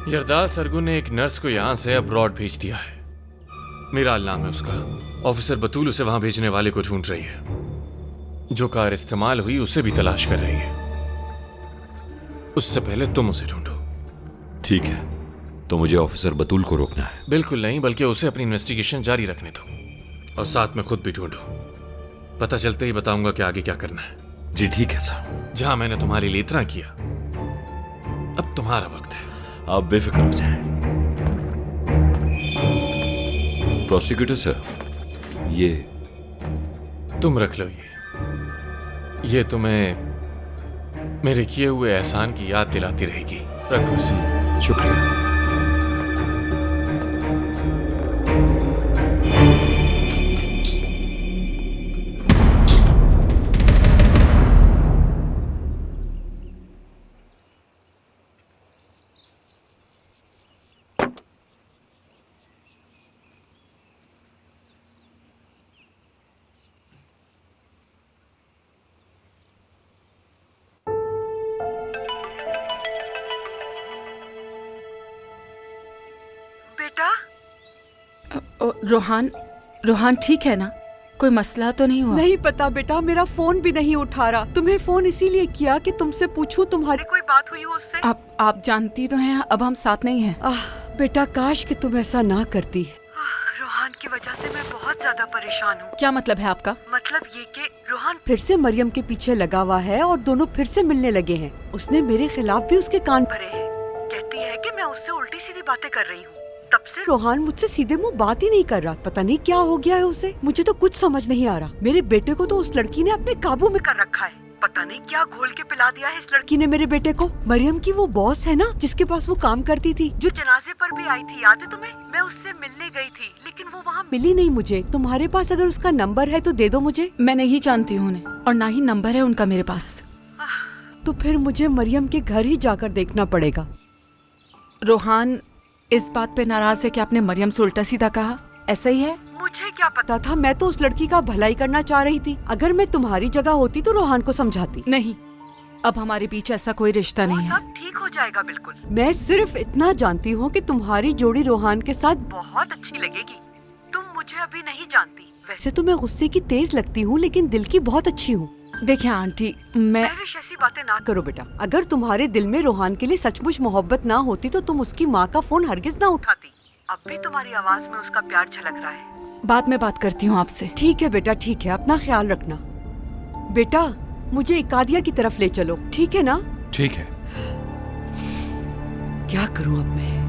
यरदाल सरगुन ने एक नर्स को यहाँ से अब्रॉड भेज दिया है। मीराल नाम है उसका। ऑफिसर बतूल उसे वहां भेजने वाले को ढूंढ रही है। जो कार इस्तेमाल हुई उसे भी तलाश कर रही है। उससे पहले तुम उसे ढूंढो। ठीक है, तो मुझे ऑफिसर बतूल को रोकना है? बिल्कुल नहीं, बल्कि उसे अपनी इन्वेस्टिगेशन जारी रखने दो और साथ में खुद भी ढूंढो। पता चलते ही बताऊंगा कि आगे क्या करना है। जी ठीक है सर। जहां मैंने तुम्हारे लिए इतना किया, अब तुम्हारा वक्त है। आप बेफिक्र हो जाएं। प्रोसिक्यूटर सर, ये तुम रख लो। ये तुम्हें मेरे किए हुए एहसान की याद दिलाती रहेगी। रखो इसे। शुक्रिया। रोहान ठीक है ना? कोई मसला तो नहीं हुआ? नहीं पता बेटा, मेरा फोन भी नहीं उठा रहा। तुम्हें फोन इसीलिए किया कि तुमसे पूछूं तुम्हारी कोई बात हुई हो उससे। आप जानती तो हैं अब हम साथ नहीं हैं। बेटा काश कि तुम ऐसा ना करती। रोहान की वजह से मैं बहुत ज्यादा परेशान हूँ। क्या मतलब है आपका? मतलब ये कि रोहान फिर से मरियम के पीछे लगा हुआ है और दोनों फिर से मिलने लगे हैं। उसने मेरे खिलाफ भी उसके कान भरे हैं। कहती है कि मैं उससे उल्टी सीधी बातें कर रही हूँ। तब से रोहान मुझसे सीधे मुंह बात ही नहीं कर रहा। पता नहीं क्या हो गया है उसे। मुझे तो कुछ समझ नहीं आ रहा। मेरे बेटे को तो उस लड़की ने अपने काबू में कर रखा है। पता नहीं क्या घोल के पिला दिया है इस लड़की ने मेरे बेटे को। मरियम की वो बॉस है ना जिसके पास वो काम करती थी, जो जनाजे पर भी आई थी, याद है तुम्हें? मैं उससे मिलने गई थी लेकिन वो वहाँ मिली नहीं मुझे। तुम्हारे पास अगर उसका नंबर है तो दे दो मुझे। मैं नहीं जानती हूँ उन्हें और ना ही नंबर है उनका मेरे पास। तो फिर मुझे मरियम के घर ही जाकर देखना पड़ेगा। रोहान इस बात पे नाराज है कि आपने मरियम से उल्टा सीधा कहा, ऐसा ही है? मुझे क्या पता था, मैं तो उस लड़की का भलाई करना चाह रही थी। अगर मैं तुम्हारी जगह होती तो रोहान को समझाती। नहीं, अब हमारे बीच ऐसा कोई रिश्ता नहीं है। सब ठीक हो जाएगा बिल्कुल। मैं सिर्फ इतना जानती हूँ कि तुम्हारी जोड़ी रोहान के साथ बहुत अच्छी लगेगी। तुम मुझे अभी नहीं जानती। वैसे तो मैं गुस्से की तेज लगती हूँ लेकिन दिल की बहुत अच्छी हूँ। देखिए आंटी, मैं ऐसी बातें ना करो बेटा। अगर तुम्हारे दिल में रोहान के लिए सचमुच मोहब्बत ना होती तो तुम उसकी माँ का फोन हरगिज ना उठाती। अब भी तुम्हारी आवाज में उसका प्यार झलक रहा है। बाद में बात करती हूँ आपसे। ठीक है बेटा, ठीक है। अपना ख्याल रखना। बेटा मुझे इकादिया की तरफ ले चलो, ठीक है ना? ठीक है। क्या करूँ अब मैं?